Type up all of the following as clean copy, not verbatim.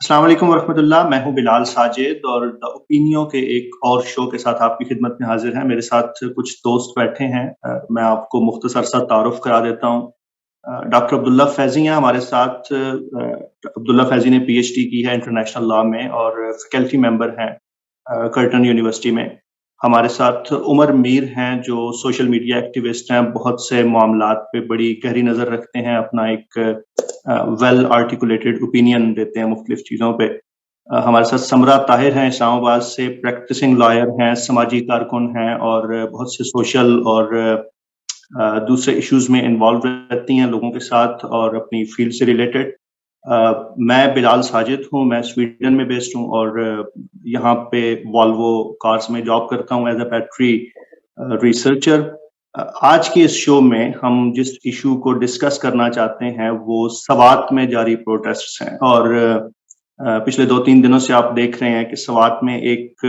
السلام علیکم ورحمۃ اللہ، میں ہوں بلال ساجد اور دا اوپینیو کے ایک اور شو کے ساتھ آپ کی خدمت میں حاضر ہیں۔ میرے ساتھ کچھ دوست بیٹھے ہیں، میں آپ کو مختصر سا تعارف کرا دیتا ہوں۔ ڈاکٹر عبداللہ فیضی ہیں ہمارے ساتھ۔ عبداللہ فیضی نے پی ایچ ڈی کی ہے انٹرنیشنل لاء میں اور فیکلٹی ممبر ہیں کرٹن یونیورسٹی میں۔ ہمارے ساتھ عمر میر ہیں جو سوشل میڈیا ایکٹیوسٹ ہیں، بہت سے معاملات پہ بڑی گہری نظر رکھتے ہیں، اپنا ایک ویل آرٹیکولیٹڈ اوپینین دیتے ہیں مختلف چیزوں پہ۔ ہمارے ساتھ سمرا طاہر ہیں اسلام آباد سے، پریکٹسنگ لائر ہیں، سماجی کارکن ہیں اور بہت سے سوشل اور دوسرے ایشوز میں انوالو رہتی ہیں لوگوں کے ساتھ اور اپنی فیلڈ سے ریلیٹڈ۔ میں بلال ساجد ہوں، میں سویڈن میں بیسڈ ہوں اور یہاں پہ والوو کارز میں جاب کرتا ہوں ایز اے بیٹری ریسرچر۔ آج کے اس شو میں ہم جس ایشو کو ڈسکس کرنا چاہتے ہیں وہ سوات میں جاری پروٹیسٹس ہیں، اور پچھلے 2-3 دنوں سے آپ دیکھ رہے ہیں کہ سوات میں ایک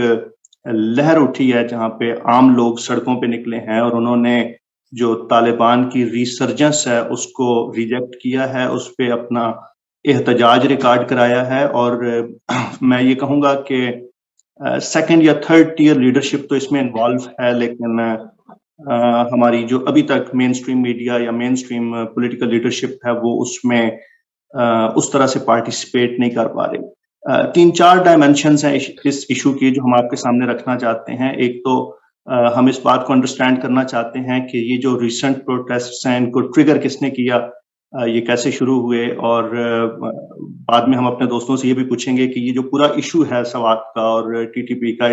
لہر اٹھی ہے جہاں پہ عام لوگ سڑکوں پہ نکلے ہیں اور انہوں نے جو طالبان کی ریسرجنس ہے اس کو ریجیکٹ کیا ہے، اس پہ اپنا احتجاج ریکارڈ کرایا ہے۔ اور میں یہ کہوں گا کہ سیکنڈ یا تھرڈ ٹیئر لیڈرشپ تو اس میں انوالو ہے، لیکن ہماری جو ابھی تک مین اسٹریم میڈیا یا مین اسٹریم پولیٹیکل لیڈرشپ ہے وہ اس میں اس طرح سے پارٹیسپیٹ نہیں کر پا رہے۔ 3-4 ڈائمینشنز ہیں اس ایشو کی جو ہم آپ کے سامنے رکھنا چاہتے ہیں۔ ایک تو ہم اس بات کو انڈرسٹینڈ کرنا چاہتے ہیں کہ یہ جو ریسنٹ پروٹیسٹس ہیں ان کو ٹریگر کس نے کیا، یہ کیسے شروع ہوئے، اور بعد میں ہم اپنے دوستوں سے یہ بھی پوچھیں گے کہ یہ جو پورا ایشو ہے سوات کا اور ٹی ٹی پی کا،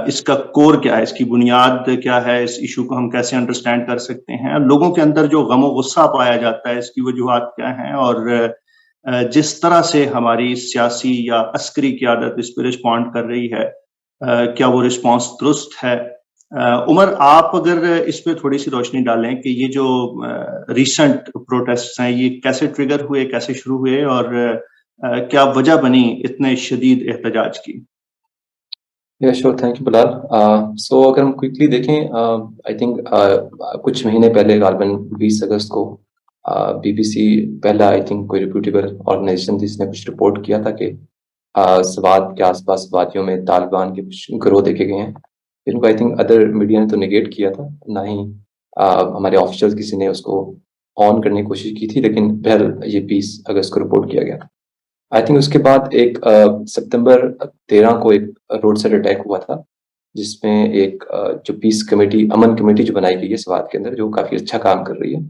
اس کا کور کیا ہے، اس کی بنیاد کیا ہے، اس ایشو کو ہم کیسے انڈرسٹینڈ کر سکتے ہیں، لوگوں کے اندر جو غم و غصہ پایا جاتا ہے اس کی وجوہات کیا ہیں، اور جس طرح سے ہماری سیاسی یا عسکری قیادت اس پہ رسپونڈ کر رہی ہے کیا وہ رسپانس درست ہے۔ عمر، آپ اگر اس پہ تھوڑی سی روشنی ڈالیں کہ یہ جو ریسنٹ پروٹیسٹ ہیں یہ کیسے ٹریگر ہوئے، کیسے شروع ہوئے، اور کیا وجہ بنی اتنے شدید احتجاج کی؟ شور، تھینک یو بلال۔ سو اگر ہم کوئکلی دیکھیں، آئی تھنک کچھ مہینے پہلے غالباً 20 اگست کو بی بی سی پہلا آئی تھنک کوئی ریپیوٹیبل آرگنائزیشن تھی جس نے کچھ رپورٹ کیا تھا کہ سوات کے آس پاس وادیوں میں طالبان کے کچھ گروہ دیکھے گئے ہیں، جن کو آئی تھنک ادر میڈیا نے تو نگیٹ کیا تھا، نہ ہی ہمارے آفیشل کسی نے اس کو آن کرنے کی کوشش کی تھی، لیکن بہرحال یہ 20 اگست کو رپورٹ کیا گیا تھا۔ آئی تھنک اس کے بعد ایک سپتمبر 13 کو ایک روڈ سائڈ اٹیک ہوا تھا، جس میں ایک جو پیس کمیٹی، امن کمیٹی جو بنائی گئی ہے سوات کے اندر، جو کافی اچھا کام کر رہی ہے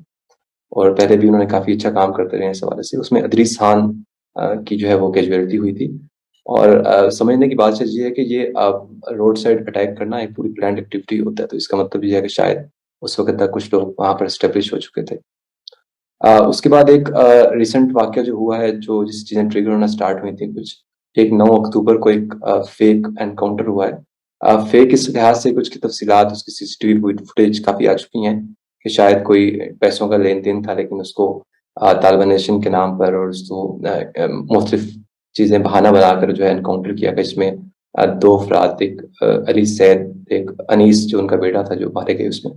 اور پہلے بھی انہوں نے کافی اچھا کام کرتے رہے اس حوالے سے، اس میں ادریس خان کی جو ہے وہ کیجویلٹی ہوئی تھی۔ اور سمجھنے کی بات چیز یہ ہے کہ یہ روڈ سائڈ اٹیک کرنا ایک پوری پلانڈ ایکٹیویٹی ہوتا ہے، تو اس کا مطلب یہ ہے کہ شاید اس وقت تک کچھ لوگ وہاں پر اسٹیبلش ہو چکے تھے۔ اس کے بعد ایک ریسنٹ واقعہ جو ہوا ہے، جو جس چیزیں ٹریگر ہونا سٹارٹ ہوئی تھیں، کچھ ایک 9 اکتوبر کو ایک فیک انکاؤنٹر ہوا ہے۔ فیک اس لحاظ سے کچھ کی تفصیلات، اس کی سی سی ٹی وی فوٹیج کافی آ چکی ہیں کہ شاید کوئی پیسوں کا لین دین تھا، لیکن اس کو طالبان نیشن کے نام پر اور اس کو مختلف چیزیں بہانہ بنا کر جو ہے انکاؤنٹر کیا گیا، اس میں 2 افراد، ایک علی سید، ایک انیس جو ان کا بیٹا تھا، جو مارے گئے اس میں۔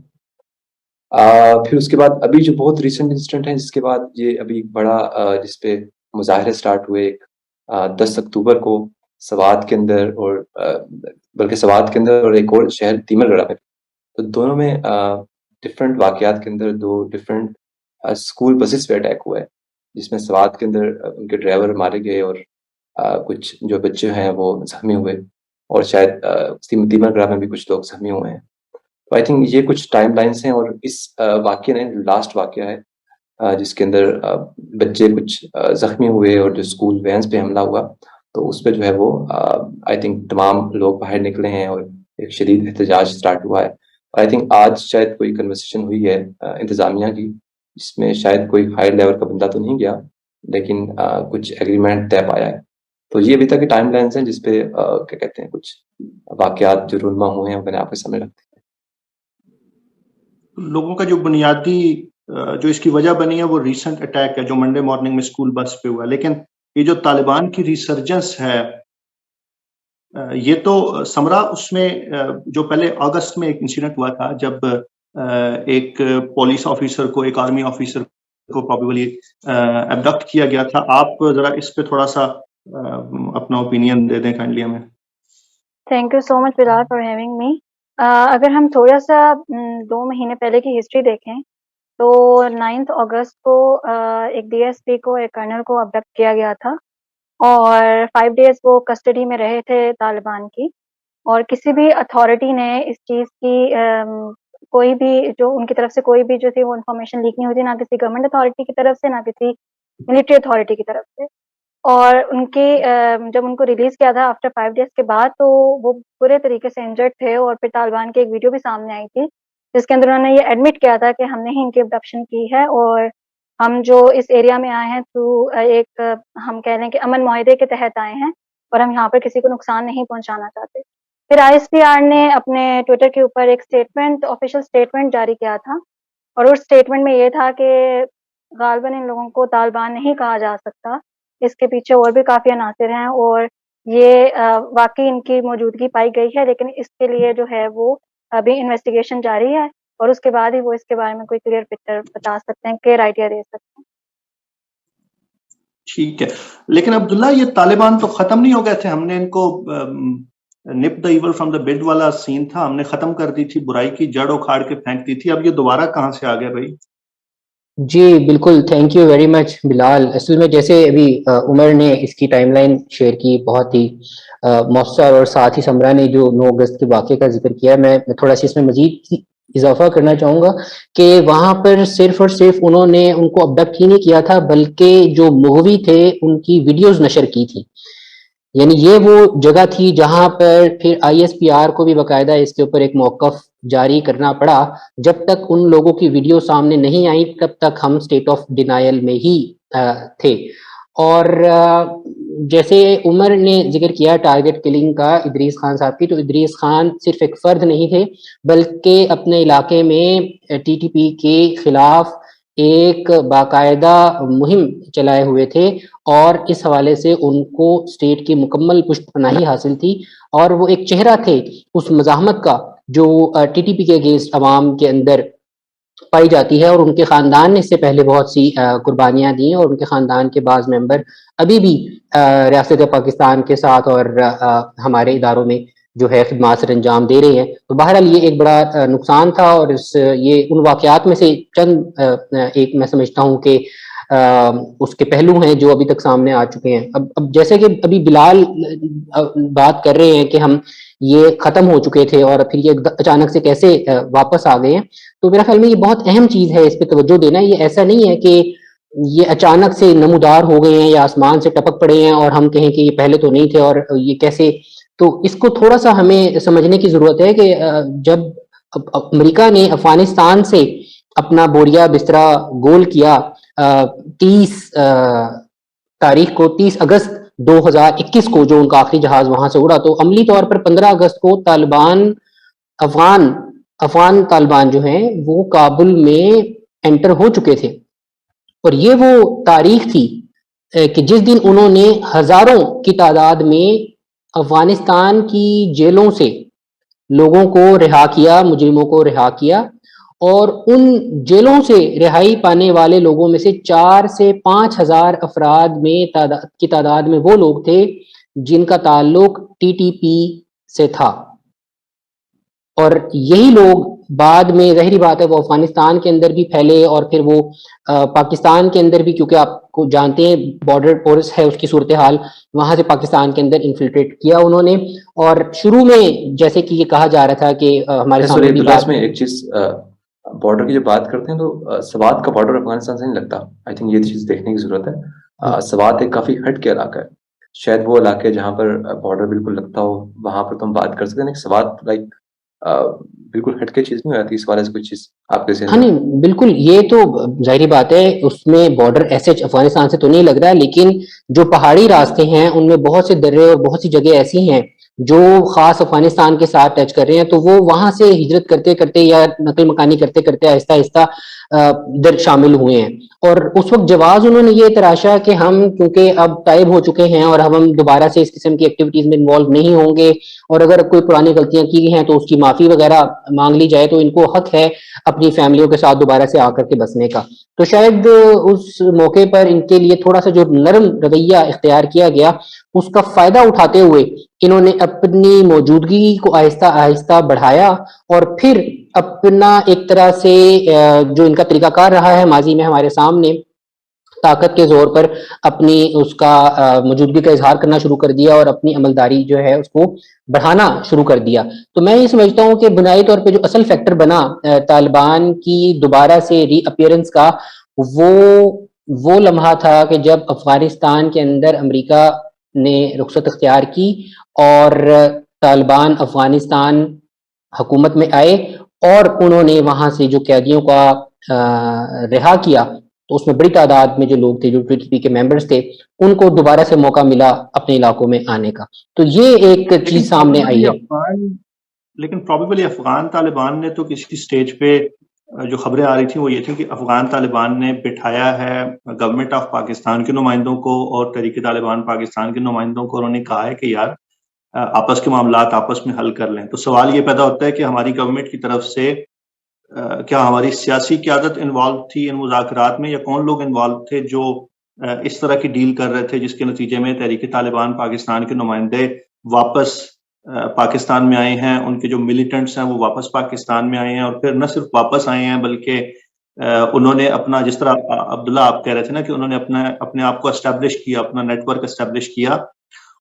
پھر اس کے بعد ابھی جو بہت ریسنٹ انسیڈنٹ ہے، جس کے بعد یہ ابھی بڑا جس پہ مظاہرے سٹارٹ ہوئے، ایک 10 اکتوبر کو سوات کے اندر، اور بلکہ سوات کے اندر اور ایک اور شہر تیمل گڑھا میں، تو دونوں میں ڈفرینٹ واقعات کے اندر 2 ڈفرینٹ اسکول بسز پہ اٹیک ہوا ہے، جس میں سوات کے اندر ان کے ڈرائیور مارے گئے اور کچھ جو بچے ہیں وہ زخمی ہوئے، اور شاید تیمل گڑھا میں بھی کچھ لوگ زخمی ہوئے ہیں۔ تو آئی تھنک یہ کچھ ٹائم لائنس ہیں، اور اس واقعے نے لاسٹ واقعہ ہے جس کے اندر بچے کچھ زخمی ہوئے اور جو اسکول وینس پہ حملہ ہوا، تو اس پہ جو ہے وہ آئی تھنک تمام لوگ باہر نکلے ہیں اور ایک شدید احتجاج سٹارٹ ہوا ہے۔ اور آئی تھنک آج شاید کوئی کنورسیشن ہوئی ہے انتظامیہ کی، جس میں شاید کوئی ہائی لیول کا بندہ تو نہیں گیا، لیکن کچھ ایگریمنٹ طے پایا ہے۔ تو یہ ابھی تک کے ٹائم لائنس ہیں جس پہ کیا کہتے ہیں کچھ واقعات جو رونما ہوئے ہیں وہ میں نے آپ کے سامنے رکھتے ہیں۔ لوگوں کا جو بنیادی جو اس کی وجہ بنی ہے وہ ریسنٹ اٹیک ہے جو منڈے مارننگ میں اسکول بس پہ ہوا، لیکن یہ جو طالبان کی ریسرجنس ہے یہ تو سمرا، اس میں جو پہلے اگست میں ایک انسیڈنٹ ہوا تھا جب ایک پولیس آفیسر کو، ایک آرمی آفیسر کو probably abduct کیا گیا تھا. آپ ذرا اس پہ تھوڑا سا اپنا اوپینین دے دیں کائنڈلی ہمیں. Thank you so much Bilal for having me. اگر ہم تھوڑا سا 2 مہینے پہلے کی ہسٹری دیکھیں تو 9 اگست کو ایک ڈی ایس پی کو، ایک کرنل کو ابڈکٹ کیا گیا تھا اور 5 days وہ کسٹڈی میں رہے تھے طالبان کی. اور کسی بھی اتھارٹی نے اس چیز کی کوئی بھی جو ان کی طرف سے کوئی بھی جو تھی وہ انفارمیشن لیک نہیں ہوئی تھی، نہ کسی گورنمنٹ اتھارٹی کی طرف سے، نہ کسی ملٹری اتھارٹی کی طرف سے. اور ان کی جب ان کو ریلیز کیا تھا آفٹر 5 days کے بعد، تو وہ پورے طریقے سے انجرڈ تھے. اور پھر طالبان کی ایک ویڈیو بھی سامنے آئی تھی جس کے اندر انہوں نے یہ ایڈمٹ کیا تھا کہ ہم نے ہی ان کی ابڈکشن کی ہے، اور ہم جو اس ایریا میں آئے ہیں تو ایک ہم کہہ لیں کہ امن معاہدے کے تحت آئے ہیں اور ہم یہاں پر کسی کو نقصان نہیں پہنچانا چاہتے. پھر ISPR نے اپنے ٹویٹر کے اوپر ایک اسٹیٹمنٹ، آفیشیل اسٹیٹمنٹ جاری کیا تھا، اور اس اسٹیٹمنٹ میں یہ تھا کہ غالباً ان لوگوں کو طالبان نہیں کہا جا سکتا، اس کے پیچھے اور بھی کافی عناصر ہیں، اور یہ واقعی ان کی موجودگی پائی گئی ہے، لیکن اس کے لیے جو ہے وہ ابھی انویسٹیگیشن جاری ہے، اور اس کے بعد ہی وہ اس کے بارے میں کوئی کلیئر پکچر بتا سکتے ہیں، کلیئر آئیڈیا دے سکتے ہیں. ٹھیک ہے، لیکن عبداللہ یہ طالبان تو ختم نہیں ہو گئے تھے. ہم نے ان کو نپ دا ایول فرام دا بیڈ والا سین تھا، ہم نے ختم کر دی تھی، برائی کی جڑ اکھاڑ کے پھینک دی تھی. اب یہ دوبارہ کہاں سے آ گئے بھائی؟ جی بالکل، تھینک یو ویری مچ بلال. اصل میں جیسے ابھی عمر نے اس کی ٹائم لائن شیئر کی بہت ہی مؤثر، اور ساتھ ہی سمرا نے جو 9 اگست کے واقعے کا ذکر کیا، میں تھوڑا سا اس میں مزید اضافہ کرنا چاہوں گا کہ وہاں پر صرف اور صرف انہوں نے ان کو ابڈکٹ ہی نہیں کیا تھا، بلکہ جو مغوی تھے ان کی ویڈیوز نشر کی تھی. یعنی یہ وہ جگہ تھی جہاں پر پھر ISPR کو بھی باقاعدہ اس کے اوپر ایک موقف جاری کرنا پڑا. جب تک ان لوگوں کی ویڈیو سامنے نہیں آئی تب تک ہم اسٹیٹ آف ڈینائل میں ہی تھے. اور جیسے عمر نے ذکر کیا ٹارگٹ کلنگ کا ادریس خان صاحب کی، تو ادریس خان صرف ایک فرد نہیں تھے، بلکہ اپنے علاقے میں TTP کے خلاف ایک باقاعدہ مہم چلائے ہوئے تھے، اور اس حوالے سے ان کو اسٹیٹ کی مکمل پشت پناہی حاصل تھی. اور وہ ایک چہرہ تھے اس مزاحمت کا جو TTP کے اگینسٹ عوام کے اندر پائی جاتی ہے، اور ان کے خاندان نے اس سے پہلے بہت سی قربانیاں دی، اور ان کے خاندان کے بعض ممبر ابھی بھی ریاست پاکستان کے ساتھ اور ہمارے اداروں میں جو ہے خدمات سر انجام دے رہے ہیں. تو بہرحال یہ ایک بڑا نقصان تھا، اور یہ ان واقعات میں سے چند ایک میں سمجھتا ہوں کہ اس کے پہلو ہیں جو ابھی تک سامنے آ چکے ہیں. اب جیسے کہ ابھی بلال بات کر رہے ہیں کہ ہم یہ ختم ہو چکے تھے اور پھر یہ اچانک سے کیسے واپس آ گئے ہیں، تو میرا خیال میں یہ بہت اہم چیز ہے، اس پہ توجہ دینا. یہ ایسا نہیں ہے کہ یہ اچانک سے نمودار ہو گئے ہیں یا آسمان سے ٹپک پڑے ہیں اور ہم کہیں کہ یہ پہلے تو نہیں تھے اور یہ کیسے. تو اس کو تھوڑا سا ہمیں سمجھنے کی ضرورت ہے کہ جب امریکہ نے افغانستان سے اپنا بوریا بسترا گول کیا 30 تاریخ کو، 30 اگست 2021 کو، جو ان کا آخری جہاز وہاں سے اڑا، تو عملی طور پر 15 اگست کو طالبان افغان طالبان جو ہیں وہ کابل میں انٹر ہو چکے تھے. اور یہ وہ تاریخ تھی کہ جس دن انہوں نے ہزاروں کی تعداد میں افغانستان کی جیلوں سے لوگوں کو رہا کیا، مجرموں کو رہا کیا. اور ان جیلوں سے رہائی پانے والے لوگوں میں سے 4 سے 5 ہزار افراد کی تعداد میں وہ لوگ تھے جن کا تعلق TTP سے تھا. اور یہی لوگ بعد میں ظاہری بات ہے وہ افغانستان کے اندر بھی پھیلے، اور پھر وہ پاکستان کے اندر بھی، کیونکہ آپ کو جانتے ہیں بارڈر پورس ہے اس کی صورتحال، وہاں سے پاکستان کے اندر انفلٹریٹ کیا انہوں نے. اور شروع میں جیسے کہ یہ کہا جا رہا تھا کہ ہمارے سامنے بھی بات میں ایک چیز، بارڈر کی جو بات کرتے ہیں تو سوات کا بارڈر افغانستان سے نہیں لگتا. آئی تھنک یہ چیز دیکھنے کی ضرورت ہے. سوات ایک کافی ہٹ کے علاقہ ہے، شاید وہ علاقے جہاں پر بارڈر بالکل لگتا ہو وہاں پر تم بات کر سکتے ہیں. سوات لائک بالکل ہٹ کے چیز نہیں ہو جاتی اس والے سے کوئی چیز آپ کے ہاں نہیں بالکل، یہ تو ظاہری بات ہے اس میں بارڈر ایسے افغانستان سے تو نہیں لگ رہا، لیکن جو پہاڑی راستے ہیں ان میں بہت سے درے اور بہت سی جگہ ایسی ہیں جو خاص افغانستان کے ساتھ ٹچ کر رہے ہیں. تو وہ وہاں سے ہجرت کرتے کرتے یا نقل مکانی کرتے کرتے آہستہ آہستہ ادھر شامل ہوئے ہیں. اور اس وقت جواز انہوں نے یہ تراشا کہ ہم کیونکہ اب تائب ہو چکے ہیں اور ہم دوبارہ سے اس قسم کی ایکٹیویٹیز میں انوالو نہیں ہوں گے, اور اگر کوئی پرانی غلطیاں کی ہیں تو اس کی معافی وغیرہ مانگ لی جائے, تو ان کو حق ہے اپنی فیملیوں کے ساتھ دوبارہ سے آ کر کے بسنے کا. تو شاید اس موقع پر ان کے لیے تھوڑا سا جو نرم رویہ اختیار کیا گیا اس کا فائدہ اٹھاتے ہوئے انہوں نے اپنی موجودگی کو آہستہ آہستہ بڑھایا, اور پھر اپنا ایک طرح سے جو ان کا طریقہ کار رہا ہے ماضی میں ہمارے سامنے, طاقت کے زور پر اپنی اس کا موجودگی کا اظہار کرنا شروع کر دیا اور اپنی عملداری جو ہے اس کو بڑھانا شروع کر دیا. تو میں یہ سمجھتا ہوں کہ بنیادی طور پہ جو اصل فیکٹر بنا طالبان کی دوبارہ سے ری اپیئرنس کا, وہ لمحہ تھا کہ جب افغانستان کے اندر امریکہ نے رخصت اختیار کی اور طالبان افغانستان حکومت میں آئے, اور انہوں نے وہاں سے جو قیدیوں کا رہا کیا, تو اس میں بڑی تعداد میں جو لوگ تھے جو ٹی کے ممبرز تھے ان کو دوبارہ سے موقع ملا اپنے علاقوں میں آنے کا. تو یہ ایک چیز سامنے آئی ہے. لیکن پروبیبلی افغان طالبان نے تو کسی سٹیج پہ جو خبریں آ رہی تھیں وہ یہ تھی کہ افغان طالبان نے بٹھایا ہے گورنمنٹ آف پاکستان کے نمائندوں کو اور تحریک طالبان پاکستان کے نمائندوں کو, انہوں نے کہا ہے کہ یار آپس کے معاملات آپس میں حل کر لیں. تو سوال یہ پیدا ہوتا ہے کہ ہماری گورنمنٹ کی طرف سے کیا ہماری سیاسی قیادت انوالو تھی ان مذاکرات میں, یا کون لوگ انوالو تھے جو اس طرح کی ڈیل کر رہے تھے جس کے نتیجے میں تحریک طالبان پاکستان کے نمائندے واپس پاکستان میں آئے ہیں, ان کے جو ملیٹنٹس ہیں وہ واپس پاکستان میں آئے ہیں, اور پھر نہ صرف واپس آئے ہیں بلکہ انہوں نے اپنا, جس طرح عبداللہ آپ کہہ رہے تھے نا کہ انہوں نے اپنے آپ کو اسٹیبلش کیا, اپنا نیٹ ورک اسٹیبلش کیا,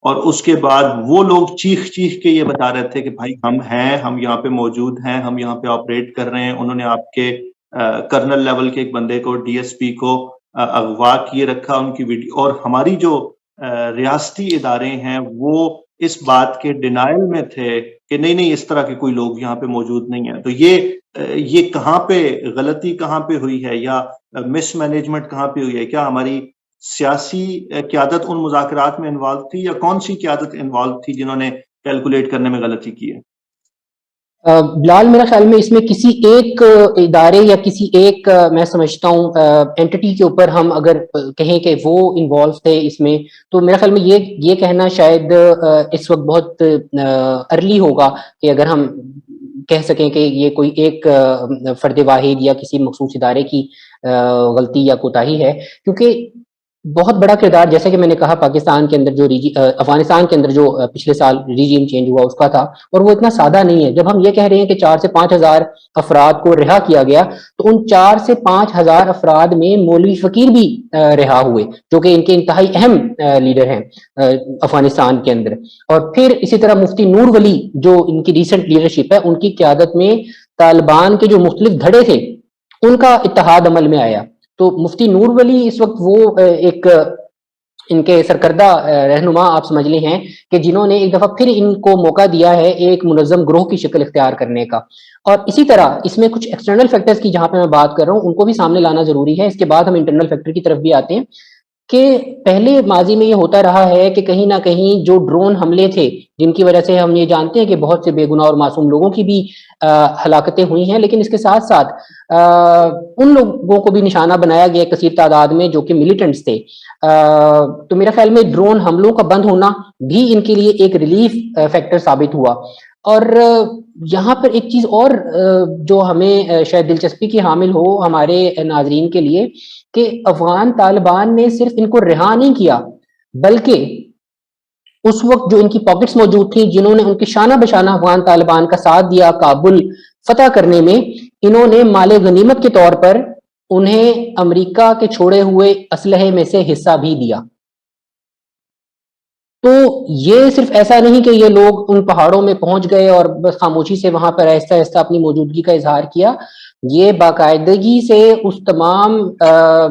اور اس کے بعد وہ لوگ چیخ چیخ کے یہ بتا رہے تھے کہ بھائی ہم ہیں, ہم یہاں پہ موجود ہیں, ہم یہاں پہ آپریٹ کر رہے ہیں. انہوں نے آپ کے کرنل لیول کے ایک بندے کو, ڈی ایس پی کو اغوا کیے رکھا, ان کی ویڈیو, اور ہماری جو ریاستی ادارے ہیں وہ اس بات کے ڈینائل میں تھے کہ نہیں اس طرح کے کوئی لوگ یہاں پہ موجود نہیں ہیں. تو یہ کہاں پہ غلطی کہاں پہ ہوئی ہے, یا مس مینجمنٹ کہاں پہ ہوئی ہے؟ کیا ہماری سیاسی قیادت ان مذاکرات میں انوالو تھی, یا کون سی قیادت انوالو تھی جنہوں نے کیلکولیٹ کرنے میں غلطی کی ہے؟ بلال میرا خیال میں اس میں کسی ایک ادارے یا کسی ایک میں سمجھتا ہوں اینٹی کے اوپر ہم اگر کہیں کہ وہ انوالو تھے اس میں, تو میرا خیال میں یہ کہنا شاید اس وقت بہت ارلی ہوگا کہ اگر ہم کہہ سکیں کہ یہ کوئی ایک فرد واحد یا کسی مخصوص ادارے کی غلطی یا کوتاہی ہے, کیونکہ بہت بڑا کردار جیسے کہ میں نے کہا پاکستان کے اندر جو افغانستان کے اندر جو پچھلے سال ریجیم چینج ہوا اس کا تھا, اور وہ اتنا سادہ نہیں ہے. جب ہم یہ کہہ رہے ہیں کہ 4 سے 5 ہزار افراد کو رہا کیا گیا, تو ان 4 سے 5 ہزار افراد میں مولوی فقیر بھی رہا ہوئے جو کہ ان کے انتہائی اہم لیڈر ہیں افغانستان کے اندر. اور پھر اسی طرح مفتی نور ولی جو ان کی ریسنٹ لیڈرشپ ہے, ان کی قیادت میں طالبان کے جو مختلف دھڑے تھے ان کا اتحاد عمل میں آیا. تو مفتی نور ولی اس وقت وہ ایک ان کے سرکردہ رہنما آپ سمجھ لیں ہیں کہ جنہوں نے ایک دفعہ پھر ان کو موقع دیا ہے ایک منظم گروہ کی شکل اختیار کرنے کا. اور اسی طرح اس میں کچھ ایکسٹرنل فیکٹرز کی جہاں پہ میں بات کر رہا ہوں ان کو بھی سامنے لانا ضروری ہے. اس کے بعد ہم انٹرنل فیکٹر کی طرف بھی آتے ہیں کہ پہلے ماضی میں یہ ہوتا رہا ہے کہ کہیں نہ کہیں جو ڈرون حملے تھے جن کی وجہ سے ہم یہ جانتے ہیں کہ بہت سے بے گناہ اور معصوم لوگوں کی بھی ہلاکتیں ہوئی ہیں, لیکن اس کے ساتھ ساتھ ان لوگوں کو بھی نشانہ بنایا گیا کثیر تعداد میں جو کہ ملیٹنٹس تھے. تو میرا خیال میں ڈرون حملوں کا بند ہونا بھی ان کے لیے ایک ریلیف فیکٹر ثابت ہوا. اور یہاں پر ایک چیز اور جو ہمیں شاید دلچسپی کی حامل ہو ہمارے ناظرین کے لیے کہ افغان طالبان نے صرف ان کو رہا نہیں کیا بلکہ اس وقت جو ان کی پاکٹس موجود تھیں جنہوں نے ان کے شانہ بشانہ افغان طالبان کا ساتھ دیا کابل فتح کرنے میں, انہوں نے مال غنیمت کے طور پر انہیں امریکہ کے چھوڑے ہوئے اسلحے میں سے حصہ بھی دیا. تو یہ صرف ایسا نہیں کہ یہ لوگ ان پہاڑوں میں پہنچ گئے اور بس خاموشی سے وہاں پر آہستہ آہستہ اپنی موجودگی کا اظہار کیا, یہ باقاعدگی سے اس تمام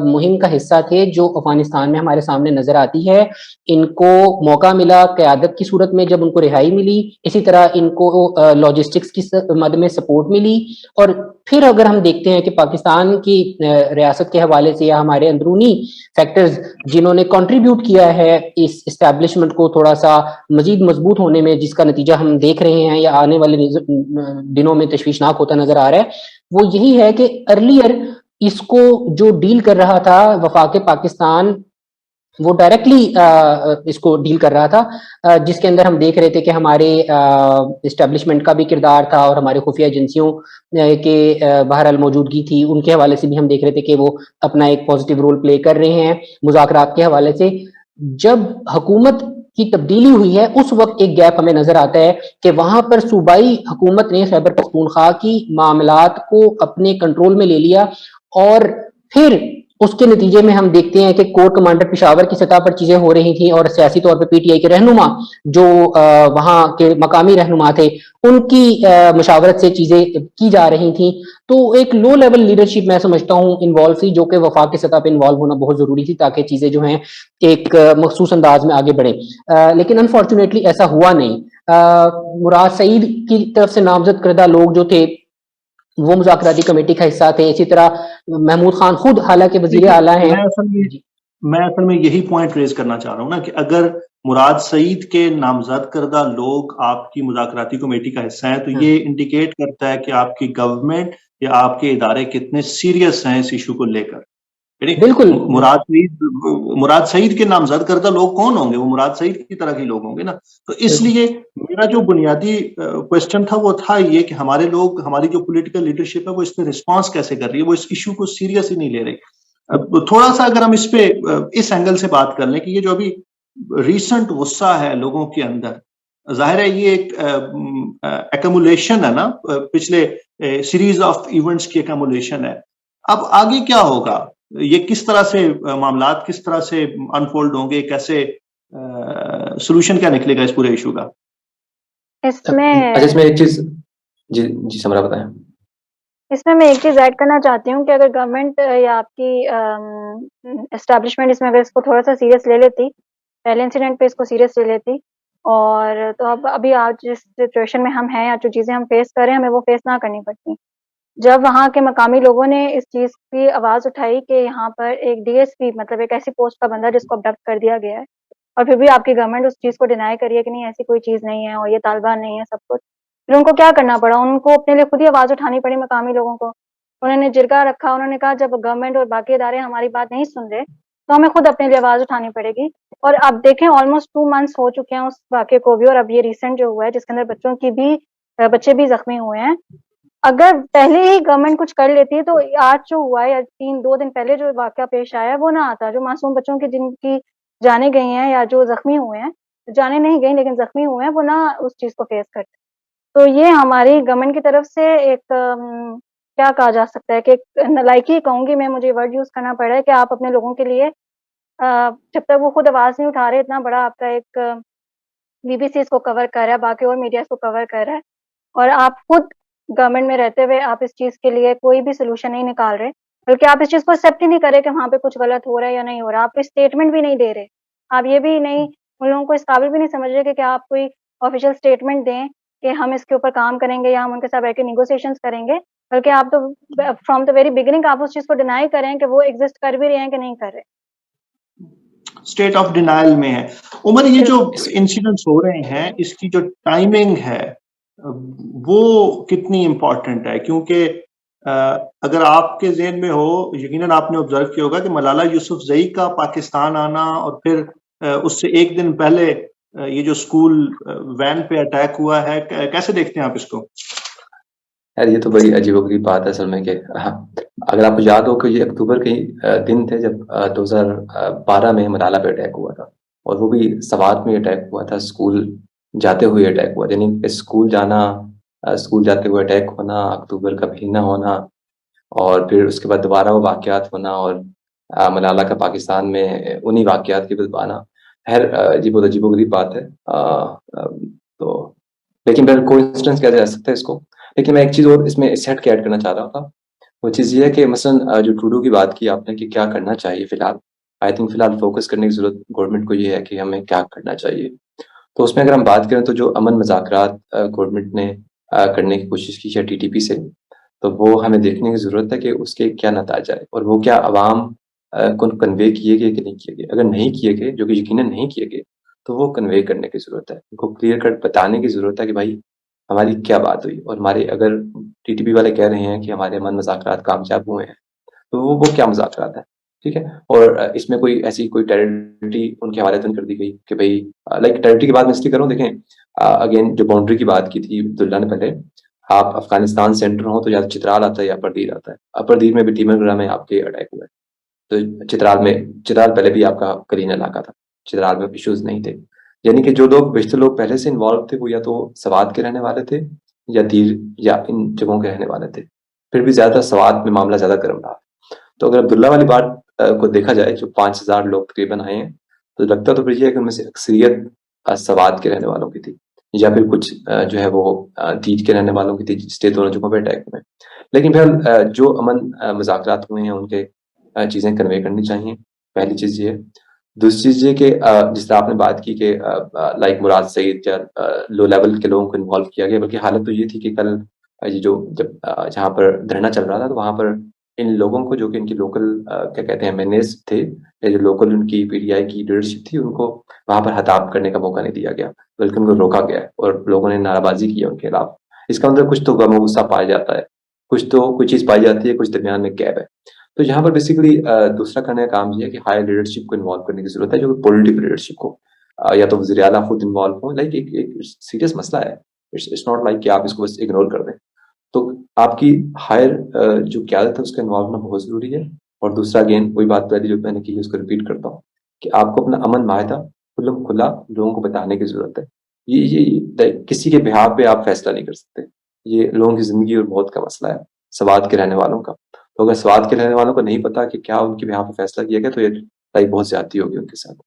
مہم کا حصہ تھے جو افغانستان میں ہمارے سامنے نظر آتی ہے. ان کو موقع ملا قیادت کی صورت میں جب ان کو رہائی ملی, اسی طرح ان کو لاجسٹکس کی مد میں سپورٹ ملی, اور پھر اگر ہم دیکھتے ہیں کہ پاکستان کی ریاست کے حوالے سے یا ہمارے اندرونی فیکٹرز جنہوں نے کنٹریبیوٹ کیا ہے اس اسٹیبلشمنٹ کو تھوڑا سا مزید مضبوط ہونے میں, جس کا نتیجہ ہم دیکھ رہے ہیں یا آنے والے دنوں میں تشویشناک ہوتا نظر آ رہا ہے, وہ یہی ہے کہ ارلیئر اس کو جو ڈیل کر رہا تھا وفاق پاکستان وہ ڈائریکٹلی اس کو ڈیل کر رہا تھا، جس کے اندر ہم دیکھ رہے تھے کہ ہمارے اسٹیبلشمنٹ کا بھی کردار تھا اور ہمارے خفیہ ایجنسیوں کے بہرحال موجودگی تھی، ان کے حوالے سے بھی ہم دیکھ رہے تھے کہ وہ اپنا ایک پازیٹیو رول پلے کر رہے ہیں مذاکرات کے حوالے سے۔ جب حکومت کی تبدیلی ہوئی ہے اس وقت ایک گیپ ہمیں نظر آتا ہے کہ وہاں پر صوبائی حکومت نے خیبر پختونخوا کی معاملات کو اپنے کنٹرول میں لے لیا، اور پھر اس کے نتیجے میں ہم دیکھتے ہیں کہ کور کمانڈر پشاور کی سطح پر چیزیں ہو رہی تھیں، اور سیاسی طور پر پی ٹی آئی کے رہنما جو وہاں کے مقامی رہنما تھے ان کی مشاورت سے چیزیں کی جا رہی تھیں۔ تو ایک لو لیول لیڈرشپ میں سمجھتا ہوں انوالو تھی، جو کہ وفاق کی سطح پہ انوالو ہونا بہت ضروری تھی تاکہ چیزیں جو ہیں ایک مخصوص انداز میں آگے بڑھیں، لیکن انفارچونیٹلی ایسا ہوا نہیں۔ مراد سعید کی طرف سے نامزد کردہ لوگ جو تھے وہ مذاکراتی کمیٹی کا حصہ تھے، اسی طرح محمود خان خود حالانکہ وزیر اعلیٰ ہیں۔ میں اصل میں یہی پوائنٹ ریز کرنا چاہ رہا ہوں نا کہ اگر مراد سعید کے نامزد کردہ لوگ آپ کی مذاکراتی کمیٹی کا حصہ ہیں تو یہ انڈیکیٹ کرتا ہے کہ آپ کی گورنمنٹ یا آپ کے ادارے کتنے سیریس ہیں اس ایشو کو لے کر۔ بالکل مراد سعید کے نامزد کردہ لوگ کون ہوں گے؟ وہ مراد سعید کی طرح کے لوگ ہوں گے نا۔ تو اس لیے میرا جو بنیادی کوشچن تھا وہ تھا یہ کہ ہمارے لوگ، ہماری جو پولیٹیکل لیڈرشپ ہے وہ اس پہ رسپانس کیسے کر رہی ہے، وہ اس ایشو کو سیریس ہی نہیں لے رہی۔ تھوڑا سا اگر ہم اس پہ اس اینگل سے بات کر لیں کہ یہ جو ابھی ریسنٹ غصہ ہے لوگوں کے اندر، ظاہر ہے یہ ایک ایکومولیشن ہے نا، پچھلے سیریز آف ایونٹس کی ایکومولیشن ہے۔ اب آگے کیا ہوگا؟ یہ کس طرح سے معاملات کس طرح سے انفولڈ ہوں گے، کیسے سولوشن کیا نکلے گا اس پورے ایشو کا؟ اس میں ایک چیز جی سمرا بتائیں۔ اس میں ایک چیز ایڈ کرنا چاہتی ہوں کہ اگر گورنمنٹ یا آپ کی اسٹیبلشمنٹ اس میں اگر اس کو تھوڑا سا سیریس لے لیتی، پہلے انسیڈنٹ پہ اس کو سیریس لے لیتی، اور تو اب ابھی آج جس سچویشن میں ہم ہیں یا جو چیزیں ہم فیس کر رہے ہیں ہمیں وہ فیس نہ کرنی پڑتی۔ جب وہاں کے مقامی لوگوں نے اس چیز کی آواز اٹھائی کہ یہاں پر ایک ڈی ایس پی مطلب ایک ایسی پوسٹ کا بندہ جس کو ابڈکٹ کر دیا گیا ہے، اور پھر بھی آپ کی گورنمنٹ اس چیز کو ڈینائی کری ہے کہ نہیں ایسی کوئی چیز نہیں ہے اور یہ طالبان نہیں ہے سب کچھ، پھر ان کو کیا کرنا پڑا؟ ان کو اپنے لیے خود ہی آواز اٹھانی پڑی مقامی لوگوں کو۔ انہوں نے جرگہ رکھا، انہوں نے کہا جب گورنمنٹ اور باقی ادارے ہماری بات نہیں سن رہے تو ہمیں خود اپنے لیے آواز اٹھانی پڑے گی۔ اور اب دیکھیں آلموسٹ 2 months ہو چکے ہیں اس واقعے کو بھی، اور اب یہ ریسنٹ جو ہوا ہے جس کے اندر بچے بھی زخمی ہوئے ہیں، اگر پہلے ہی گورنمنٹ کچھ کر لیتی تو آج جو ہوا ہے یا 2 دن پہلے جو واقعہ پیش آیا وہ نہ آتا، جو معصوم بچوں کی جن کی جانے گئی ہیں یا جو زخمی ہوئے ہیں، جانے نہیں گئی لیکن زخمی ہوئے ہیں، وہ نہ اس چیز کو فیس کرتے۔ تو یہ ہماری گورنمنٹ کی طرف سے ایک کیا کہا جا سکتا ہے کہ نالائکی کہوں گی میں، مجھے ورڈ یوز کرنا پڑا ہے کہ آپ اپنے لوگوں کے لیے جب تک وہ خود آواز نہیں اٹھا رہے، اتنا بڑا آپ کا ایک بی بی سی اس کو کور کر رہا ہے، باقی اور میڈیا اس کو کور کر رہا ہے، اور آپ خود گورنمنٹ میں رہتے ہوئے آپ اس چیز کے لیے کوئی بھی سولوشن نہیں نکال رہے، بلکہ آپ اس چیز کو ایکسیپٹ ہی نہیں کر رہے کہ وہاں پہ کچھ غلط ہو رہا ہے یا نہیں ہو رہا، آپ اسٹیٹمنٹ بھی نہیں دے رہے، آپ یہ بھی نہیں ان لوگوں کو اس قابل بھی نہیں سمجھ رہے کہ کیا آپ کوئی آفیشیل اسٹیٹمنٹ دیں کہ ہم اس کے اوپر کام کریں گے یا ہم ان کے ساتھ بیٹھ کے نیگوسیشنز کریں گے، بلکہ آپ تو فرام دا ویری بگننگ آپ اس چیز کو ڈینائی کریں کہ وہ ایگزسٹ کر بھی رہے ہیں کہ نہیں کر رہے، اسٹیٹ آف ڈینائل میں ہے۔ عمر یہ جو انسیڈنٹس ہو رہے ہیں اس کی جو ٹائمنگ ہے وہ کتنی امپورٹنٹ ہے؟ کیونکہ اگر آپ کے ذہن میں ہو، یقیناً آپ نے آبزرو کیا ہوگا کہ ملالہ یوسفزئی کا پاکستان آنا اور پھر اس سے ایک دن پہلے یہ جو اسکول وین پہ اٹیک ہوا ہے، کیسے دیکھتے ہیں آپ اس کو؟ یار یہ تو بڑی عجیب و غریب بات ہے اصل میں کہ اگر آپ کو یاد ہو کہ یہ اکتوبر کے دن تھے جب 2012 میں ملالہ پہ اٹیک ہوا تھا، اور وہ بھی سوات میں اٹیک ہوا تھا، اسکول جاتے ہوئے اٹیک ہوا، یعنی اسکول جانا، اسکول جاتے ہوئے اٹیک ہونا، اکتوبر کا مہینہ ہونا، اور پھر اس کے بعد دوبارہ وہ واقعات ہونا، اور ملالہ کا پاکستان میں انہی واقعات کے بعد آنا، خیر یہ بہت عجیب و غریب بات ہے۔ تو لیکن پھر کوئی انسٹنس کیا جا سکتا ہے اس کو، لیکن میں ایک چیز اور اس میں اس ہیڈ کے ایڈ کرنا چاہ رہا تھا، وہ چیز یہ ہے کہ مثلا جو ٹروڈو کی بات کی آپ نے کہ کیا کرنا چاہیے فی الحال، آئی تھنک فی الحال فوکس کرنے کی ضرورت گورنمنٹ کو یہ ہے کہ ہمیں کیا کرنا چاہیے۔ تو اس میں اگر ہم بات کریں تو جو امن مذاکرات گورنمنٹ نے کرنے کی کوشش کی ہے TTP سے، تو وہ ہمیں دیکھنے کی ضرورت ہے کہ اس کے کیا نتائج آئے، اور وہ کیا عوام کو کنوے کیے گئے کہ نہیں کیے گئے۔ اگر نہیں کیے گئے، جو کہ یقیناً نہیں کیے گئے، تو وہ کنوے کرنے کی ضرورت ہے، ان کو کلیئر کٹ بتانے کی ضرورت ہے کہ بھائی ہماری کیا بات ہوئی، اور ہمارے اگر TTP والے کہہ رہے ہیں کہ ہمارے امن مذاکرات کامیاب ہوئے ہیں، تو وہ کیا مذاکرات ہیں, ٹھیک ہے. اور اس میں کوئی ایسی کوئی ٹیرٹری ان کے حوالے تو نہیں کر دی گئی کہ بھائی لائک ٹیرٹری کی بات میں اس لیے کروں, دیکھیں اگین جو باؤنڈری کی بات کی تھی عبداللہ نے پہلے, آپ افغانستان سینٹر ہوں تو یا چترال آتا ہے یا اپردیر آتا ہے. اپردیر میں بھی ٹیمر گرام میں آپ کے اٹیک ہوئے, تو چترال پہلے بھی آپ کا کلین علاقہ تھا, چترال میں ایشوز نہیں تھے. یعنی کہ جو لوگ بیشتر لوگ پہلے سے انوالو تھے وہ یا تو سوات کے رہنے والے تھے یا دیر یا ان جگہوں کے رہنے والے تھے. پھر بھی زیادہ سوات میں معاملہ زیادہ گرم رہا. تو اگر عبداللہ والی بات کو دیکھا جائے, جو 5,000 لوگ تقریباً آئے ہیں, تو لگتا تو پھر یہ ہے کہ ان میں سے اکثریت سوات کے رہنے والوں کی تھی, یا پھر کچھ جو ہے وہ دیر کے رہنے والوں کی تھی, جس سے دونوں جگہوں پہ اٹیک ہوئے. لیکن پھر جو امن مذاکرات ہوئے ہیں ان کے چیزیں کنوے کرنی چاہیے, پہلی چیز یہ ہے. دوسری چیز یہ کہ جس طرح آپ نے بات کی کہ لائک مراد سعید یا لو لیول کے لوگوں کو انوالو کیا گیا, بلکہ حالت تو یہ تھی کہ کل یہ جب جہاں پر دھرنا چل رہا تھا تو وہاں پر ان لوگوں کو جو کہ ان کی لوکل کیا کہتے ہیں مینیز تھے, یا جو لوکل ان کی پی ٹی آئی کی لیڈرشپ تھی, ان کو وہاں پر خطاب کرنے کا موقع نہیں دیا گیا, بلکہ ان کو روکا گیا اور لوگوں نے نعرہ بازی کی ان کے خلاف. اس کا مطلب کچھ تو غم و غصہ پایا جاتا ہے, کچھ تو کوئی چیز پائی جاتی ہے, کچھ درمیان میں گیپ ہے. تو یہاں پر بیسیکلی دوسرا کرنے کا کام یہ ہے کہ ہائی لیڈرشپ کو انوالو کرنے کی ضرورت ہے, جو کہ پولیٹیکل لیڈرشپ کو یا تو وزیر اعلیٰ خود انوالو ہوں. لائک ایک سیریس مسئلہ ہے, اٹس ناٹ لائک کہ آپ اس کو بس اگنور کر دیں. تو آپ کی ہائر جو قیادت ہے اس کا انوالو ہونا بہت ضروری ہے. اور دوسرا اگین وہی بات پہلی جو میں نے کی ہے اس کو ریپیٹ کرتا ہوں کہ آپ کو اپنا امن معاہدہ کھلا لوگوں کو بتانے کی ضرورت ہے. یہ کسی کے بہاف پہ آپ فیصلہ نہیں کر سکتے, یہ لوگوں کی زندگی اور موت کا مسئلہ ہے, سوات کے رہنے والوں کا. تو اگر سوات کے رہنے والوں کو نہیں پتا کہ کیا ان کے بہاف پہ فیصلہ کیا گیا, تو یہ بہت زیادتی ہوگی ان کے ساتھ.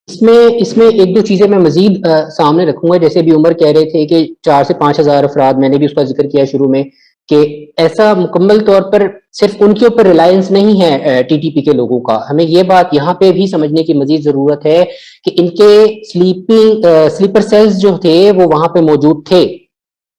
اس میں ایک دو چیزیں میں مزید سامنے رکھوں گا. جیسے بھی عمر کہہ رہے تھے کہ 4 سے 5 ہزار افراد, میں نے بھی اس کا ذکر کیا شروع میں, کہ ایسا مکمل طور پر صرف ان کے اوپر ریلائنس نہیں ہے ٹی ٹی پی کے لوگوں کا. ہمیں یہ بات یہاں پہ بھی سمجھنے کی مزید ضرورت ہے کہ ان کے سلیپر سیلز جو تھے وہ وہاں پہ موجود تھے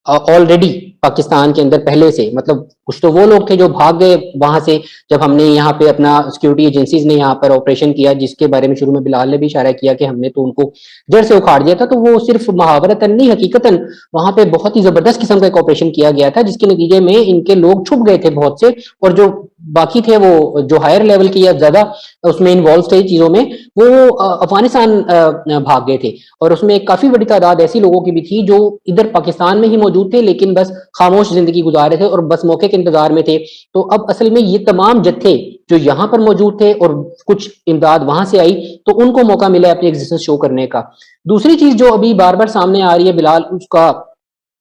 آلریڈی پاکستان کے اندر پہلے سے. مطلب کچھ تو وہ لوگ تھے جو بھاگ گئے وہاں سے جب ہم نے یہاں پہ اپنا سیکورٹی ایجنسیز نے یہاں پر آپریشن کیا, جس کے بارے میں شروع میں بلال نے بھی اشارہ کیا کہ ہم نے تو ان کو جڑ سے اکھاڑ دیا تھا. تو وہ صرف محاورتاً نہیں, حقیقتاً وہاں پہ بہت ہی زبردست قسم کا ایک آپریشن کیا گیا تھا, جس کے نتیجے میں ان کے لوگ چھپ گئے تھے بہت سے, اور جو باقی تھے وہ جو ہائر لیول کے یا زیادہ اس میں انوالو تھے چیزوں میں, وہ افغانستان بھاگ گئے تھے. اور اس میں ایک کافی بڑی تعداد ایسی لوگوں کی بھی تھی جو ادھر پاکستان میں ہی موجود تھے, لیکن بس خاموش زندگی گزار رہے تھے اور بس موقع کے انتظار میں تھے. تو اب اصل میں یہ تمام جتھے جو یہاں پر موجود تھے اور کچھ امداد وہاں سے آئی, تو ان کو موقع ملا اپنی ایگزسٹنس شو کرنے کا. دوسری چیز جو ابھی بار بار سامنے آ رہی ہے, بلال اس کا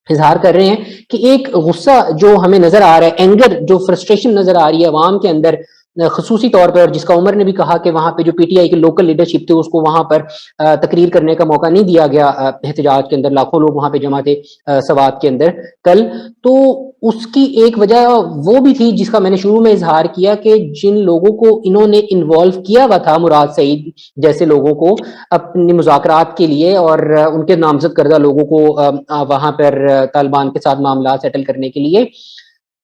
اظہار کر رہے ہیں کہ ایک غصہ جو ہمیں نظر آ رہا ہے, اینگر, جو فرسٹریشن نظر آ رہی ہے عوام کے اندر خصوصی طور پر, اور جس کا عمر نے بھی کہا کہ وہاں پہ جو پی ٹی آئی کی لوکل لیڈرشپ تھی اس کو وہاں پر تقریر کرنے کا موقع نہیں دیا گیا احتجاج کے اندر. لاکھوں لوگ وہاں پہ جمع تھے سوات کے اندر کل. تو اس کی ایک وجہ وہ بھی تھی جس کا میں نے شروع میں اظہار کیا کہ جن لوگوں کو انہوں نے انوالو کیا ہوا تھا, مراد سعید جیسے لوگوں کو اپنی مذاکرات کے لیے اور ان کے نامزد کردہ لوگوں کو وہاں پر طالبان کے ساتھ معاملات سیٹل کرنے کے لیے,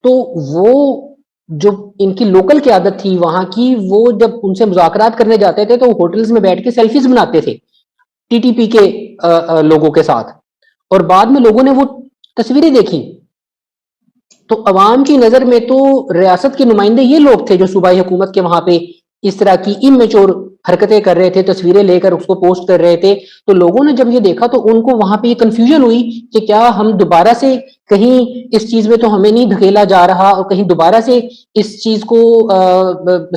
تو وہ جو ان کی لوکل قیادت تھی وہاں کی, وہ جب ان سے مذاکرات کرنے جاتے تھے تو ہوٹلز میں بیٹھ کے سیلفیز بناتے تھے ٹی ٹی پی کے لوگوں کے ساتھ, اور بعد میں لوگوں نے وہ تصویریں دیکھی. تو عوام کی نظر میں تو ریاست کے نمائندے یہ لوگ تھے جو صوبائی حکومت کے وہاں پہ اس طرح کی امیچور حرکتیں کر رہے تھے, تصویریں لے کر اس کو پوسٹ کر رہے تھے. تو لوگوں نے جب یہ دیکھا تو ان کو وہاں پہ یہ کنفیوژن ہوئی کہ کیا ہم دوبارہ سے کہیں اس چیز میں تو ہمیں نہیں دھکیلا جا رہا, اور کہیں دوبارہ سے اس چیز کو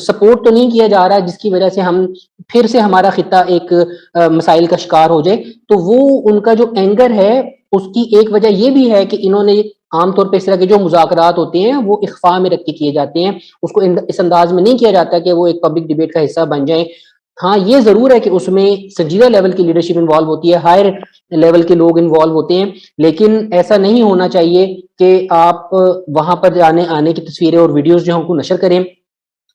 سپورٹ تو نہیں کیا جا رہا, جس کی وجہ سے ہم پھر سے ہمارا خطہ ایک مسائل کا شکار ہو جائے. تو وہ ان کا جو اینگر ہے اس کی ایک وجہ یہ بھی ہے کہ انہوں نے عام طور پہ اس طرح کے جو مذاکرات ہوتے ہیں وہ اخفاء میں رکھ کے کیے جاتے ہیں, اس کو اس انداز میں نہیں کیا جاتا کہ وہ ایک پبلک ڈیبیٹ کا حصہ بن جائیں. ہاں یہ ضرور ہے کہ اس میں سنجیدہ لیول کی لیڈرشپ انوالو ہوتی ہے, ہائر لیول کے لوگ انوالو ہوتے ہیں, لیکن ایسا نہیں ہونا چاہیے کہ آپ وہاں پر آنے کی تصویریں اور ویڈیوز جو ہیں ان کو نشر کریں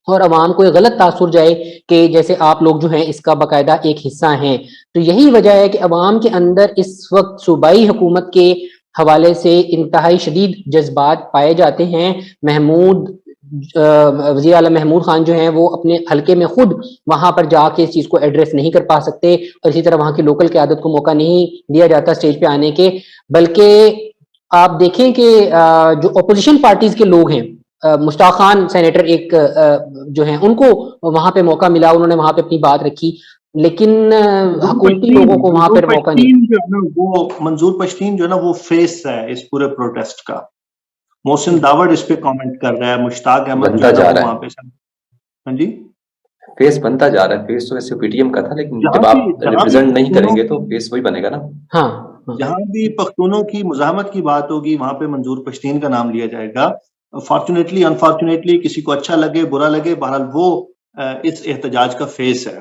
اور عوام کو غلط تاثر جائے کہ جیسے آپ لوگ جو ہیں اس کا باقاعدہ ایک حصہ ہیں. تو یہی وجہ ہے کہ عوام کے اندر اس وقت صوبائی حکومت کے حوالے سے انتہائی شدید جذبات پائے جاتے ہیں. وزیر اعلیٰ محمود خان جو ہیں وہ اپنے حلقے میں خود وہاں پر جا کے اس چیز کو ایڈریس نہیں کر پا سکتے, اور اسی طرح وہاں کی لوکل قیادت کو موقع نہیں دیا جاتا اسٹیج پہ آنے کے. بلکہ آپ دیکھیں کہ جو اپوزیشن پارٹیز کے لوگ ہیں مشتاق خان سینیٹر ایک جو ہیں ان کو وہاں پہ موقع ملا, انہوں نے وہاں پہ اپنی بات رکھی, لیکن حکومتی لوگوں کو وہاں پر موقع نہیں. وہ منظور پشتین جو ہے نا وہ فیس ہے اس پورے پروٹیسٹ کا. محسن داوڑ اس پہ کامنٹ کر رہا ہے, مشتاق احمد جو ہے وہاں پہ. ہاں جی, فیس بنتا جا رہا ہے. فیس تو ویسے پی ٹی ایم کا تھا, لیکن جب آپ ریپرزینٹ نہیں کریں گے تو فیس وہی بنے گا نا. ہاں, جہاں بھی پختونوں کی مزاحمت کی بات ہوگی وہاں پہ منظور پشتین کا نام لیا جائے گا. فارچونیٹلی انفارچونیٹلی کسی کو اچھا لگے برا لگے, بہرحال وہ اس احتجاج کا فیس ہے.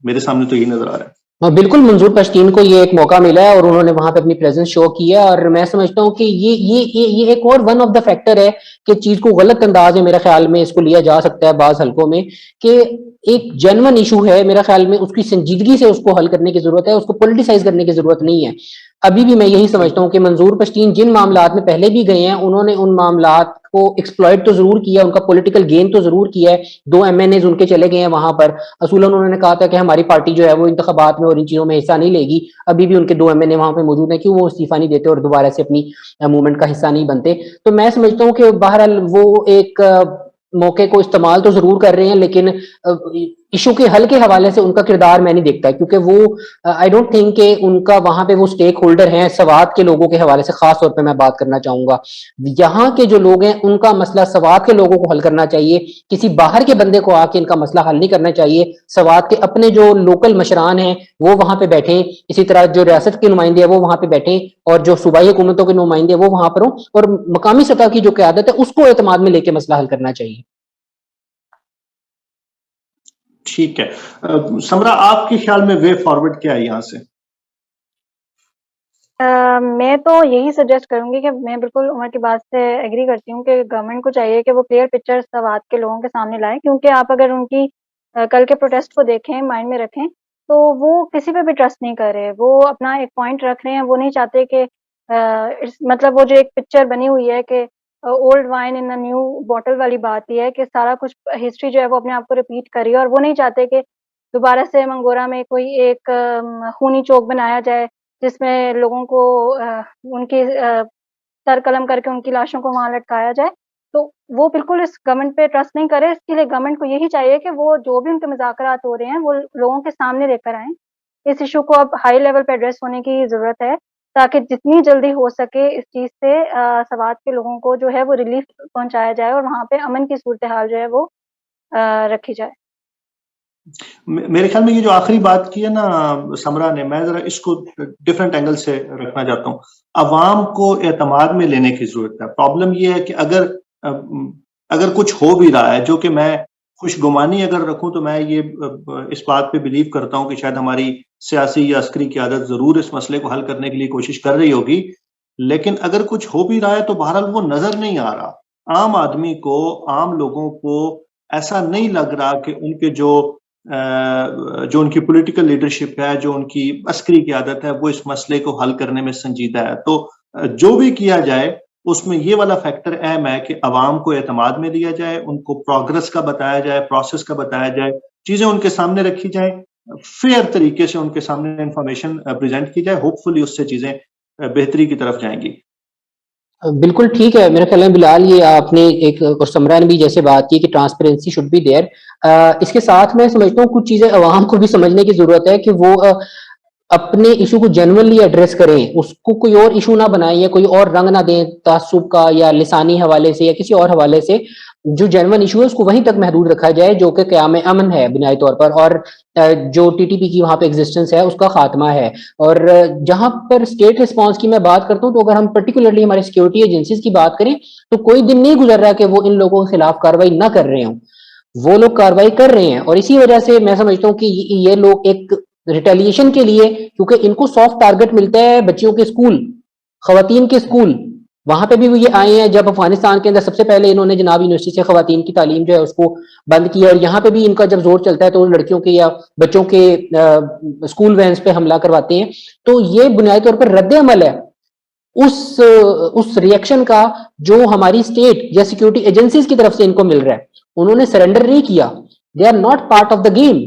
میرے سامنے تو یہی نظر آ رہا ہے. بالکل منظور پشتین کو یہ ایک موقع ملا ہے اور انہوں نے وہاں پہ اپنی پریزنس شو کی ہے, اور میں سمجھتا ہوں کہ یہ ایک اور ون آف دا فیکٹر ہے کہ چیز کو غلط انداز میں میرے خیال میں اس کو لیا جا سکتا ہے بعض حلقوں میں, کہ ایک جینون ایشو ہے میرے خیال میں, اس کی سنجیدگی سے اس کو حل کرنے کی ضرورت ہے, اس کو پولیٹیسائز کرنے کی ضرورت نہیں ہے. ابھی بھی میں یہی سمجھتا ہوں کہ منظور پشتین جن معاملات میں پہلے بھی گئے ہیں انہوں نے ان معاملات کو ایکسپلائٹ تو ضرور کیا, ان کا پولیٹیکل گین تو ضرور کیا ہے. 2 MNAs ان کے چلے گئے ہیں وہاں پر, اصولاً انہوں نے کہا تھا کہ ہماری پارٹی جو ہے وہ انتخابات میں اور ان چیزوں میں حصہ نہیں لے گی. ابھی بھی ان کے 2 MNA وہاں پہ موجود ہیں, کیوں وہ استعفیٰ نہیں دیتے اور دوبارہ سے اپنی موومنٹ کا حصہ نہیں بنتے. تو میں سمجھتا ہوں کہ بہرحال وہ ایک موقع کو استعمال تو ضرور کر رہے ہیں, لیکن ایشو کے حل کے حوالے سے ان کا کردار میں نہیں دیکھتا, کیونکہ وہ آئی ڈونٹ تھنک کہ ان کا وہاں پہ وہ اسٹیک ہولڈر ہیں. سوات کے لوگوں کے حوالے سے خاص طور پہ میں بات کرنا چاہوں گا, یہاں کے جو لوگ ہیں ان کا مسئلہ سوات کے لوگوں کو حل کرنا چاہیے, کسی باہر کے بندے کو آ کے ان کا مسئلہ حل نہیں کرنا چاہیے. سوات کے اپنے جو لوکل مشران ہیں وہ وہاں پہ بیٹھیں, اسی طرح جو ریاست کے نمائندے ہیں وہ وہاں پہ بیٹھیں, اور جو صوبائی حکومتوں کے نمائندے وہ وہاں پر ہوں, اور مقامی سطح کی جو قیادت ہے اس کو اعتماد میں لے کے مسئلہ حل کرنا چاہیے. ٹھیک ہے, سمرا آپ کے خیال میں وے فارورڈ کیا ہے یہاں سے؟ میں تو یہی سجیسٹ کروں گی کہ میں بالکل عمر کی بات سے ایگری کرتی ہوں کہ گورنمنٹ کو چاہیے کہ وہ کلیئر پکچر سوات کے لوگوں کے سامنے لائیں, کیونکہ آپ اگر ان کی کل کے پروٹیسٹ کو دیکھیں, مائنڈ میں رکھیں, تو وہ کسی پہ بھی ٹرسٹ نہیں کر رہے. وہ اپنا ایک پوائنٹ رکھ رہے ہیں, وہ نہیں چاہتے کہ مطلب وہ جو ایک پکچر بنی ہوئی ہے کہ اولڈ وائن ان نیو بوٹل والی بات یہ ہے کہ سارا کچھ ہسٹری جو ہے وہ اپنے آپ کو ریپیٹ کری, اور وہ نہیں چاہتے کہ دوبارہ سے منگورا میں کوئی ایک خونی چوک بنایا جائے جس میں لوگوں کو ان کی سر قلم کر کے ان کی لاشوں کو وہاں لٹکایا جائے. تو وہ بالکل اس گورنمنٹ پہ ٹرسٹ نہیں کرے. اس کے لیے گورنمنٹ کو یہی چاہیے کہ وہ جو بھی ان کے مذاکرات ہو رہے ہیں وہ لوگوں کے سامنے لے کر آئیں. اس ایشو کو اب ہائی لیول پہ ایڈریس ہونے کی ضرورت ہے, تاکہ جتنی جلدی ہو سکے اس چیز سے سوات کے لوگوں کو جو ہے وہ ریلیف پہنچایا جائے اور وہاں پہ امن کی صورتحال جو ہے وہ رکھی جائے. میرے خیال میں یہ جو آخری بات کی ہے نا سمرا نے, میں ذرا اس کو ڈفرینٹ اینگل سے رکھنا چاہتا ہوں. عوام کو اعتماد میں لینے کی ضرورت ہے. پرابلم یہ ہے کہ اگر کچھ ہو بھی رہا ہے, جو کہ میں خوش گمانی اگر رکھوں تو میں یہ اس بات پہ بلیو کرتا ہوں کہ شاید ہماری سیاسی یا عسکری قیادت ضرور اس مسئلے کو حل کرنے کے لیے کوشش کر رہی ہوگی, لیکن اگر کچھ ہو بھی رہا ہے تو بہرحال وہ نظر نہیں آ رہا. عام آدمی کو, عام لوگوں کو ایسا نہیں لگ رہا کہ ان کے جو ان کی پولیٹیکل لیڈرشپ ہے, جو ان کی عسکری قیادت ہے, وہ اس مسئلے کو حل کرنے میں سنجیدہ ہے. تو جو بھی کیا جائے اس میں یہ والا فیکٹر اہم ہے کہ عوام کو اعتماد میں لیا جائے, ان کو پروگرس کا بتایا جائے, پروسیس کا بتایا جائے, چیزیں ان کے سامنے رکھی جائیں, فیئر طریقے سے ان کے سامنے انفارمیشن پریزنٹ کی جائے. ہوپ فلی اس سے چیزیں بہتری کی طرف جائیں گی. بالکل ٹھیک ہے میرے خیال میں بلال, یہ آپ نے ایک اور سمرا نے بھی جیسے بات کی کہ ٹرانسپیرنسی شوڈ بی دیئر. اس کے ساتھ میں سمجھتا ہوں کچھ چیزیں عوام کو بھی سمجھنے کی ضرورت ہے کہ وہ اپنے ایشو کو جنرلی ایڈریس کریں, اس کو کوئی اور ایشو نہ بنائیں یا کوئی اور رنگ نہ دیں تعصب کا یا لسانی حوالے سے یا کسی اور حوالے سے. جو جنرل ایشو ہے اس کو وہیں تک محدود رکھا جائے جو کہ قیام امن ہے بنیادی طور پر, اور جو ٹی ٹی پی کی وہاں پہ ایگزسٹنس ہے اس کا خاتمہ ہے. اور جہاں پر اسٹیٹ رسپانس کی میں بات کرتا ہوں, تو اگر ہم پرٹیکولرلی ہمارے سیکورٹی ایجنسیز کی بات کریں تو کوئی دن نہیں گزر رہا کہ وہ ان لوگوں کے خلاف کاروائی نہ کر رہے ہوں. وہ لوگ کاروائی کر رہے ہیں, اور اسی وجہ سے میں سمجھتا ہوں کہ یہ لوگ ایک ریٹیلیشن کے لیے, کیونکہ ان کو سافٹ ٹارگٹ ملتا ہے بچیوں کے اسکول, خواتین کے اسکول, وہاں پہ بھی وہ یہ آئے ہیں. جب افغانستان کے اندر سب سے پہلے انہوں نے جناب یونیورسٹی سے خواتین کی تعلیم جو ہے اس کو بند کیا, اور یہاں پہ بھی ان کا جب زور چلتا ہے تو لڑکیوں کے یا بچوں کے اسکول وینس پہ حملہ کرواتے ہیں. تو یہ بنیادی طور پر رد عمل ہے اس ریئیکشن کا جو ہماری اسٹیٹ یا سیکورٹی ایجنسیز کی طرف سے ان کو مل رہا ہے. انہوں نے سرنڈر نہیں کیا, they are not part of the game.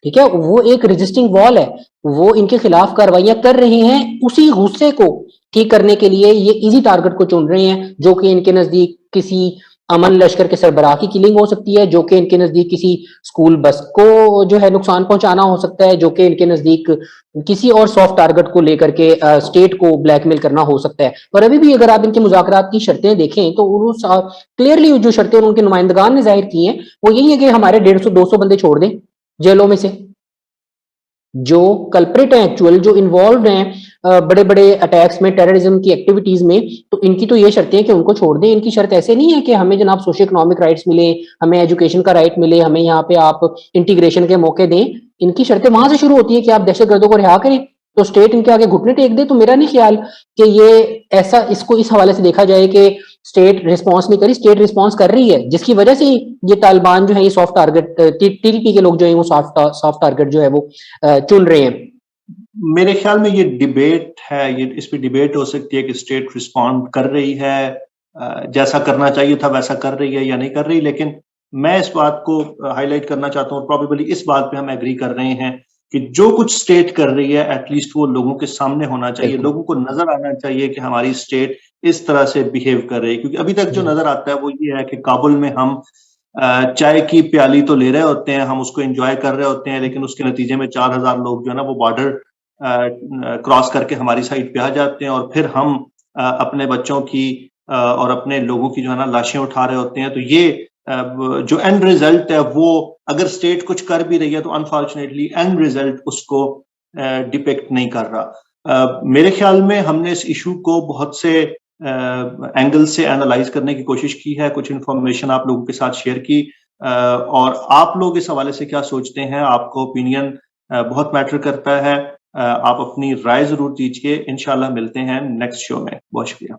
ٹھیک ہے, وہ ایک رجسٹنگ وال ہے, وہ ان کے خلاف کاروائیاں کر رہے ہیں, اسی غصے کو ٹھیک کرنے کے لیے یہ ایزی ٹارگٹ کو چن رہے ہیں, جو کہ ان کے نزدیک کسی امن لشکر کے سربراہ کی کلنگ ہو سکتی ہے, جو کہ ان کے نزدیک کسی اسکول بس کو جو ہے نقصان پہنچانا ہو سکتا ہے, جو کہ ان کے نزدیک کسی اور سافٹ ٹارگٹ کو لے کر کے اسٹیٹ کو بلیک میل کرنا ہو سکتا ہے. اور ابھی بھی اگر آپ ان کے مذاکرات کی شرطیں دیکھیں تو کلیئرلی جو شرطیں ان کے نمائندگان نے ظاہر کی ہیں وہ یہی ہے کہ ہمارے 150-200 بندے چھوڑ دیں جیلوں میں سے, جو کلپریٹ ہیں ایکچوئل, جو انوالوڈ ہیں بڑے بڑے اٹیکس میں, ٹیررزم کی ایکٹیویٹیز میں, تو ان کی تو یہ شرطیں ہیں کہ ان کو چھوڑ دیں. ان کی شرط ایسے نہیں ہے کہ ہمیں جناب سوشل اکنامک رائٹس ملے, ہمیں ایجوکیشن کا رائٹ ملے, ہمیں یہاں پہ آپ انٹیگریشن کے موقع دیں. ان کی شرطیں وہاں سے شروع ہوتی ہے کہ آپ دہشت گردوں کو رہا کریں, تو اسٹیٹ ان کے آگے گھٹنے ٹیک دے. تو میرا نہیں خیال کہ یہ ایسا, اس کو اس حوالے سے دیکھا جائے کہ اسٹیٹ رسپانس نہیں کری, اسٹیٹ رسپانس کر رہی ہے, جس کی وجہ سے یہ طالبان جو ہے یہ سافٹ ٹارگٹ, TTP کے لوگ جو ہیں وہ سافٹ ٹارگٹ جو ہے وہ چن رہے ہیں. میرے خیال میں یہ ڈیبیٹ ہے, یہ اس پہ ڈیبیٹ ہو سکتی ہے کہ اسٹیٹ رسپونڈ کر رہی ہے, جیسا کرنا چاہیے تھا ویسا کر رہی ہے یا نہیں کر رہی. لیکن میں اس بات کو ہائی لائٹ کرنا چاہتا ہوں, پروبیبلی اس بات پہ ہم ایگری کر رہے ہیں کہ جو کچھ اسٹیٹ کر رہی ہے ایٹ لیسٹ وہ لوگوں کے سامنے ہونا چاہیے, لوگوں کو نظر آنا چاہیے کہ ہماری اسٹیٹ اس طرح سے بہیو کر رہی ہے. کیونکہ ابھی تک جو نظر آتا ہے وہ یہ ہے کہ کابل میں ہم چائے کی پیالی تو لے رہے ہوتے ہیں, ہم اس کو انجوائے کر رہے ہوتے ہیں, لیکن اس کے نتیجے میں 4000 لوگ جو ہے نا وہ بارڈر کراس کر کے ہماری سائڈ پہ آ جاتے ہیں, اور پھر ہم اپنے بچوں کی اور اپنے لوگوں کی جو ہے نا لاشیں اٹھا رہے ہوتے ہیں. تو یہ جو اینڈ ریزلٹ ہے وہ اگر اسٹیٹ کچھ کر بھی رہی ہے تو انفارچونیٹلی اینڈ ریزلٹ اس کو ڈپیکٹ نہیں کر رہا. میرے خیال میں ہم نے اس ایشو کو بہت سے اینگل سے اینالائز کرنے کی کوشش کی ہے, کچھ انفارمیشن آپ لوگوں کے ساتھ شیئر کی, اور آپ لوگ اس حوالے سے کیا سوچتے ہیں, آپ کو اوپینین بہت میٹر کرتا ہے. آپ اپنی رائے ضرور دیجیے. انشاءاللہ ملتے ہیں نیکسٹ شو میں. بہت شکریہ.